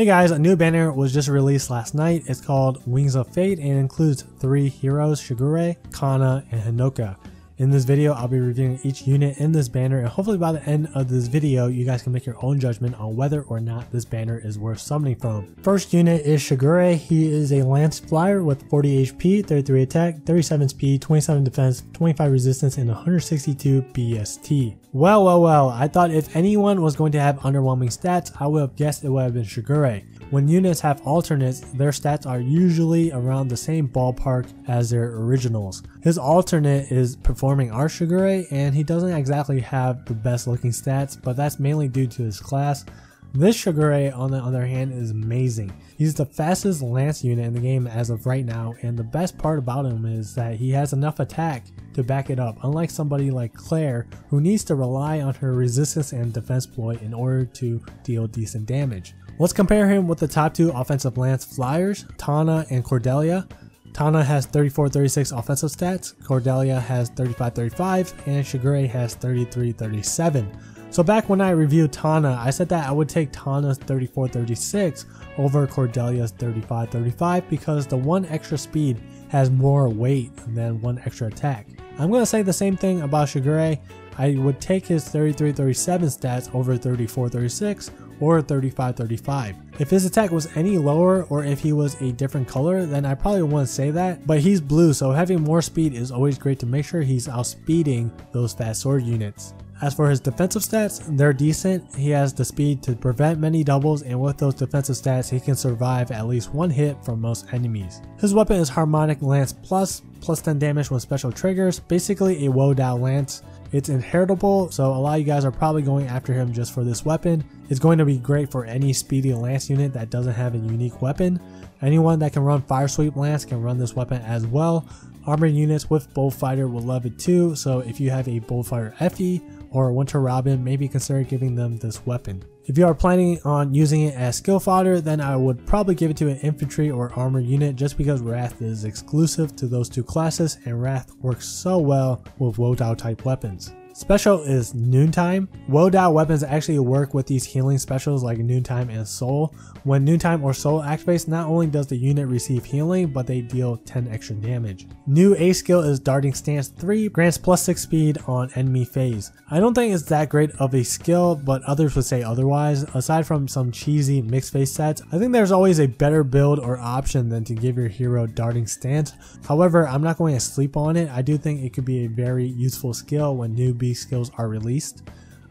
Hey guys, a new banner was just released last night. It's called Wings of Fate and includes 3 heroes, Shigure, Kana, and Hinoka. In this video, I'll be reviewing each unit in this banner, and hopefully by the end of this video, you guys can make your own judgment on whether or not this banner is worth summoning from. First unit is Shigure. He is a lance flyer with 40 HP, 33 attack, 37 speed, 27 defense, 25 resistance, and 162 BST. Well, I thought if anyone was going to have underwhelming stats, I would have guessed it would have been Shigure. When units have alternates, their stats are usually around the same ballpark as their originals. His alternate is performing art Shigure, and he doesn't exactly have the best looking stats, but that's mainly due to his class. This Shigure, on the other hand, is amazing. He's the fastest lance unit in the game as of right now, and the best part about him is that he has enough attack to back it up, unlike somebody like Claire, who needs to rely on her resistance and defense ploy in order to deal decent damage. Let's compare him with the top 2 offensive lance flyers, Kana and Cordelia. Kana has 34-36 offensive stats, Cordelia has 35-35, and Shigure has 33-37. So back when I reviewed Kana, I said that I would take Tana's 34-36 over Cordelia's 35-35 because the 1 extra speed has more weight than 1 extra attack. I'm going to say the same thing about Shigure. I would take his 33-37 stats over 34-36 or 35-35. If his attack was any lower or if he was a different color, then I probably wouldn't say that, but he's blue, so having more speed is always great to make sure he's outspeeding those fast sword units. As for his defensive stats, they're decent. He has the speed to prevent many doubles, and with those defensive stats, he can survive at least 1 hit from most enemies. His weapon is Harmonic Lance Plus, plus 10 damage when special triggers, basically a Wodow Lance. It's inheritable, so a lot of you guys are probably going after him just for this weapon. It's going to be great for any speedy lance unit that doesn't have a unique weapon. Anyone that can run Fire Sweep Lance can run this weapon as well. Armored units with Bullfighter will love it too, so if you have a Bullfighter FE or Winter Robin, maybe consider giving them this weapon. If you are planning on using it as skill fodder, then I would probably give it to an infantry or armored unit just because Wrath is exclusive to those 2 classes and Wrath works so well with Wodow type weapons. Special is Noontime. Wodow weapons actually work with these healing specials like Noontime and Soul. When Noontime or Soul activates, not only does the unit receive healing, but they deal 10 extra damage. New A skill is Darting Stance 3, grants plus 6 speed on enemy phase. I don't think it's that great of a skill, but others would say otherwise. Aside from some cheesy mixed phase sets, I think there's always a better build or option than to give your hero Darting Stance. However, I'm not going to sleep on it. I do think it could be a very useful skill when new B skills are released.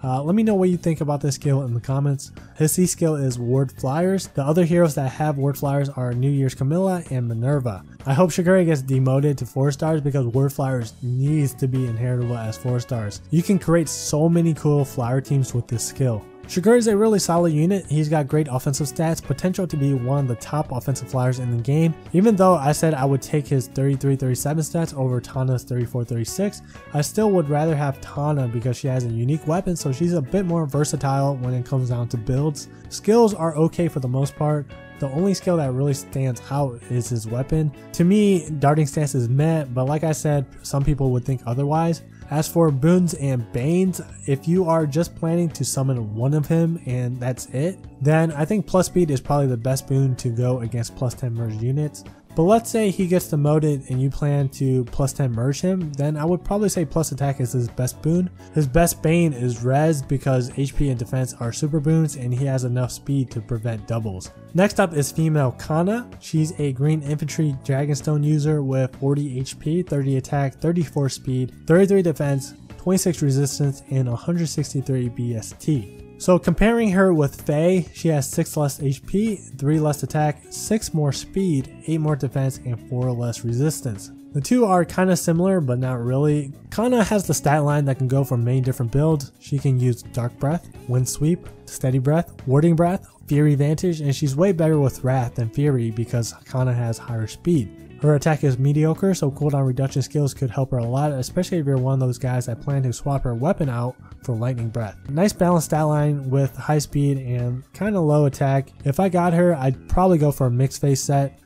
Let me know what you think about this skill in the comments. His C skill is Ward Flyers. The other heroes that have Ward Flyers are New Year's Camilla and Minerva. I hope Shigure gets demoted to 4 stars because Ward Flyers needs to be inheritable as 4 stars. You can create so many cool flyer teams with this skill. Shigure is a really solid unit. He's got great offensive stats, potential to be one of the top offensive flyers in the game. Even though I said I would take his 33-37 stats over Tana's 34-36, I still would rather have Tana because she has a unique weapon, so she's a bit more versatile when it comes down to builds. Skills are okay for the most part. The only skill that really stands out is his weapon. To me, Darting Stance is meh, but like I said, some people would think otherwise. As for boons and banes, if you are just planning to summon one of him and that's it, then I think plus speed is probably the best boon to go against plus 10 merged units. But let's say he gets demoted and you plan to plus 10 merge him, then I would probably say plus attack is his best boon. His best bane is res because HP and defense are super boons and he has enough speed to prevent doubles. Next up is female Kana. She's a green infantry Dragonstone user with 40 HP, 30 attack, 34 speed, 33 defense, 26 resistance, and 163 BST. So comparing her with Faye, she has 6 less HP, 3 less attack, 6 more speed, 8 more defense, and 4 less resistance. The 2 are kind of similar, but not really. Kana has the stat line that can go for many different builds. She can use Dark Breath, Wind Sweep, Steady Breath, Warding Breath, Fury Vantage, and she's way better with Wrath than Fury because Kana has higher speed. Her attack is mediocre, so cooldown reduction skills could help her a lot, especially if you're one of those guys that plan to swap her weapon out for Lightning Breath. Nice balanced stat line with high speed and kind of low attack. If I got her, I'd probably go for a mixed phase set.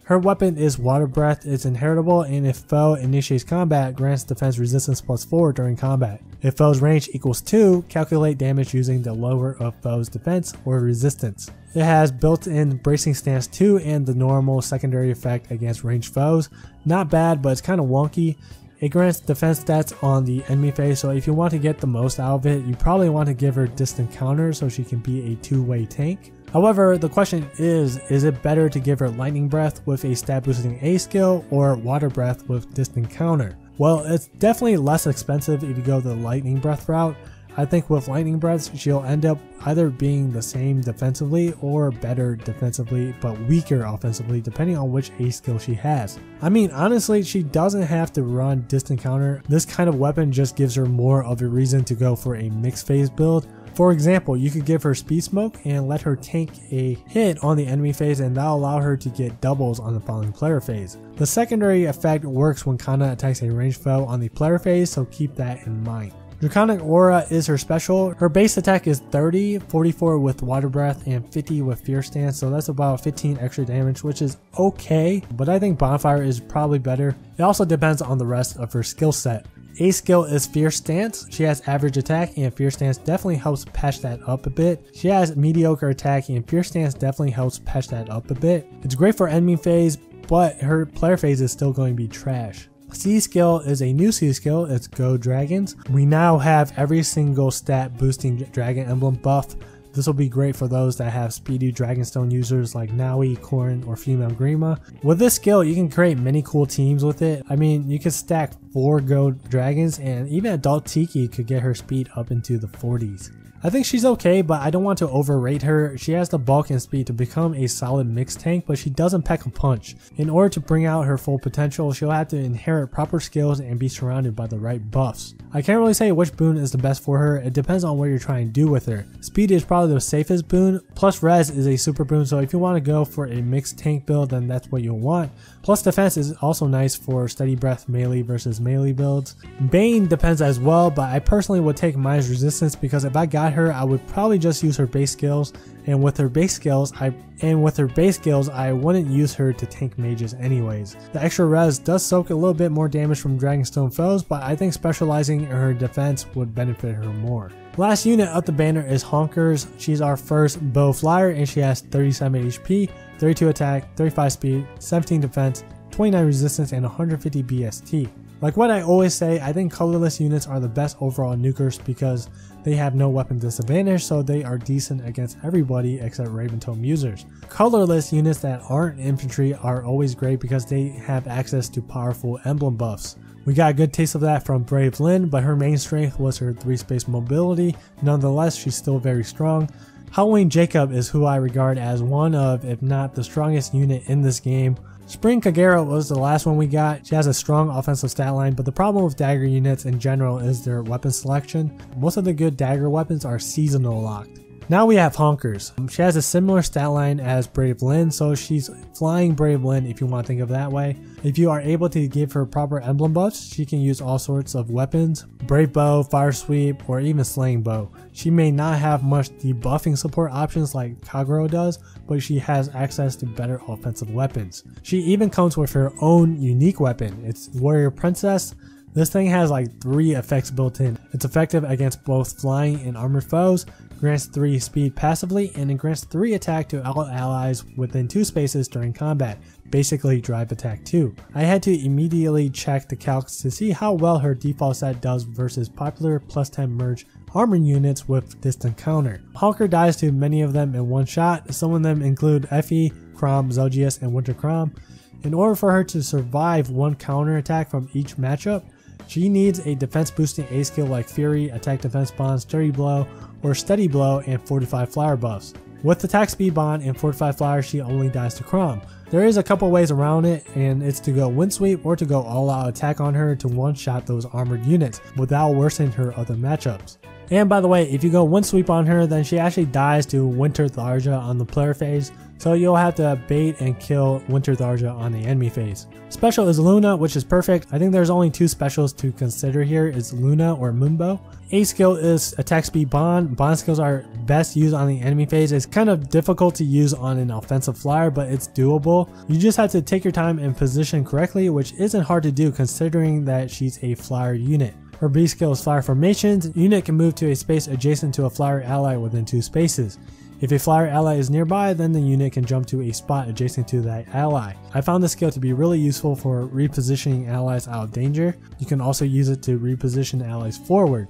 Her weapon is Water Breath. It's inheritable, and if foe initiates combat, grants defense resistance +4 during combat. If foe's range equals 2, calculate damage using the lower of foe's defense or resistance. It has built-in bracing stance 2 and the normal secondary effect against ranged foes. Not bad, but it's kind of wonky. It grants defense stats on the enemy phase, so if you want to get the most out of it, you probably want to give her distant counter so she can be a two-way tank. However, the question is it better to give her Lightning Breath with a stat boosting A skill or Water Breath with distant counter? Well, it's definitely less expensive if you go the Lightning Breath route. I think with Lightning Breaths, she'll end up either being the same defensively or better defensively, but weaker offensively depending on which A skill she has. I mean, honestly, she doesn't have to run distant counter. This kind of weapon just gives her more of a reason to go for a mixed phase build. For example, you could give her Speed Smoke and let her tank a hit on the enemy phase, and that'll allow her to get doubles on the following player phase. The secondary effect works when Kana attacks a ranged foe on the player phase, so keep that in mind. Draconic Aura is her special. Her base attack is 30, 44 with Water Breath, and 50 with Fierce Stance, so that's about 15 extra damage, which is okay, but I think Bonfire is probably better. It also depends on the rest of her skill set. A skill is Fierce Stance. She has average attack, and Fierce Stance definitely helps patch that up a bit. She has mediocre attack, and Fierce Stance definitely helps patch that up a bit. It's great for enemy phase, but her player phase is still going to be trash. C skill is a new C skill. It's Go Dragons. We now have every single stat boosting Dragon Emblem buff. This will be great for those that have speedy Dragonstone users like Naui, Korin, or Female Grima. With this skill, you can create many cool teams with it. I mean, you could stack 4 Go Dragons, and even Adult Tiki could get her speed up into the 40s. I think she's okay, but I don't want to overrate her. She has the bulk and speed to become a solid mixed tank, but she doesn't pack a punch. In order to bring out her full potential, she'll have to inherit proper skills and be surrounded by the right buffs. I can't really say which boon is the best for her. It depends on what you're trying to do with her. Speed is probably the safest boon, plus res is a super boon, so if you want to go for a mixed tank build, then that's what you'll want. Plus defense is also nice for steady breath melee versus melee builds. Bane depends as well, but I personally would take minus resistance because if I got her, I would probably just use her base skills, and with her base skills I wouldn't use her to tank mages anyways. The extra res does soak a little bit more damage from Dragonstone foes, but I think specializing in her defense would benefit her more. Last unit up the banner is Honkers. She's our first bow flyer, and she has 37 HP, 32 attack, 35 speed, 17 defense, 29 resistance, and 150 BST. Like what I always say, I think colorless units are the best overall nukers because they have no weapon disadvantage, so they are decent against everybody except Raven Tome users. Colorless units that aren't infantry are always great because they have access to powerful emblem buffs. We got a good taste of that from Brave Lyn, but her main strength was her 3-space mobility. Nonetheless, she's still very strong. Halloween Jacob is who I regard as one of, if not the strongest unit in this game. Spring Kagero was the last one we got. She has a strong offensive stat line, but the problem with dagger units in general is their weapon selection. Most of the good dagger weapons are seasonal locked. Now we have Honkers. She has a similar stat line as Brave Lyn, so she's flying Brave Lyn if you want to think of it that way. If you are able to give her proper emblem buffs, she can use all sorts of weapons, Brave Bow, Fire Sweep, or even Slaying Bow. She may not have much debuffing support options like Kagero does, but she has access to better offensive weapons. She even comes with her own unique weapon. It's Warrior Princess. This thing has like 3 effects built in. It's effective against both flying and armored foes, grants 3 speed passively, and it grants 3 attack to all allies within 2 spaces during combat, basically drive attack 2. I had to immediately check the calcs to see how well her default set does versus popular +10 merge armor units with distant counter. Honker dies to many of them in one shot. Some of them include Effie, Chrom, Zelgius, and Winter Chrom. In order for her to survive one counter attack from each matchup, she needs a defense boosting A skill like Fury, Attack Defense Bond, Sturdy Blow, or Steady Blow, and Fortified Flower buffs. With Attack Speed Bond and Fortified Flower, she only dies to Chrom. There is a couple ways around it, and it's to go Wind Sweep or to go all out attack on her to one-shot those armored units without worsening her other matchups. And by the way, if you go one sweep on her, then she actually dies to Winter Tharja on the player phase, so you'll have to bait and kill Winter Tharja on the enemy phase. Special is Luna, which is perfect. I think there's only 2 specials to consider here, is Luna or Mumbo. A skill is attack speed bond. Bond skills are best used on the enemy phase. It's kind of difficult to use on an offensive flyer, but it's doable. You just have to take your time and position correctly, which isn't hard to do considering that she's a flyer unit. Her B skill is flyer formations. Unit can move to a space adjacent to a flyer ally within 2 spaces. If a flyer ally is nearby, then the unit can jump to a spot adjacent to that ally. I found this skill to be really useful for repositioning allies out of danger. You can also use it to reposition allies forward.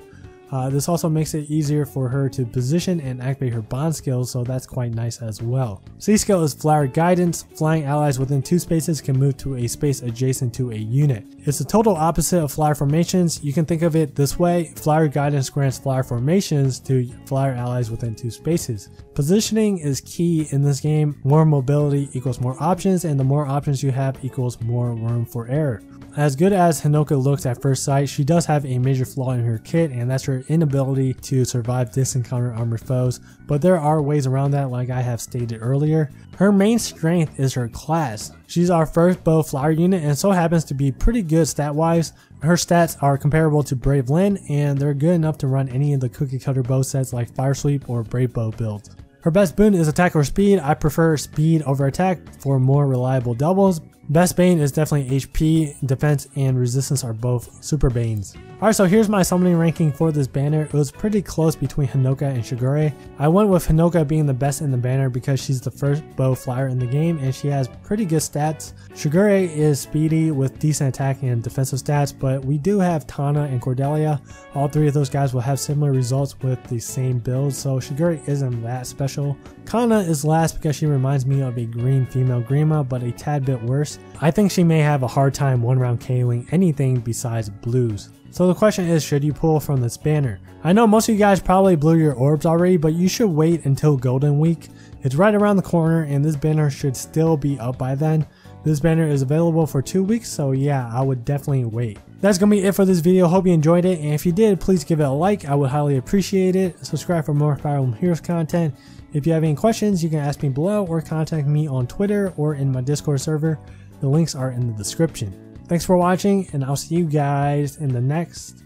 This also makes it easier for her to position and activate her bond skills, so that's quite nice as well. C skill is flyer guidance. Flying allies within 2 spaces can move to a space adjacent to a unit. It's the total opposite of flyer formations. You can think of it this way: flyer guidance grants flyer formations to flyer allies within 2 spaces. Positioning is key in this game. More mobility equals more options, and the more options you have equals more room for error. As good as Hinoka looks at first sight, she does have a major flaw in her kit, and that's her inability to survive disencounter armored foes, but there are ways around that, like I have stated earlier. Her main strength is her class. She's our first bow flyer unit and so happens to be pretty good stat wise. Her stats are comparable to Brave Lyn, and they're good enough to run any of the cookie cutter bow sets like Fire Sweep or Brave Bow builds. Her best boon is attack or speed. I prefer speed over attack for more reliable doubles. Best bane is definitely HP, defense and resistance are both super banes. Alright, so here's my summoning ranking for this banner. It was pretty close between Hinoka and Shigure. I went with Hinoka being the best in the banner because she's the first bow flyer in the game and she has pretty good stats. Shigure is speedy with decent attack and defensive stats, but we do have Kana and Cordelia. All 3 of those guys will have similar results with the same build, so Shigure isn't that special. Kana is last because she reminds me of a green female Grima, but a tad bit worse. I think she may have a hard time 1-round KOing anything besides blues. So the question is, should you pull from this banner? I know most of you guys probably blew your orbs already, but you should wait until Golden Week. It's right around the corner and this banner should still be up by then. This banner is available for 2 weeks, so yeah, I would definitely wait. That's gonna be it for this video. Hope you enjoyed it, and if you did, please give it a like. I would highly appreciate it. Subscribe for more Fire Emblem Heroes content. If you have any questions, you can ask me below or contact me on Twitter or in my Discord server. The links are in the description. Thanks for watching, and I'll see you guys in the next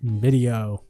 video.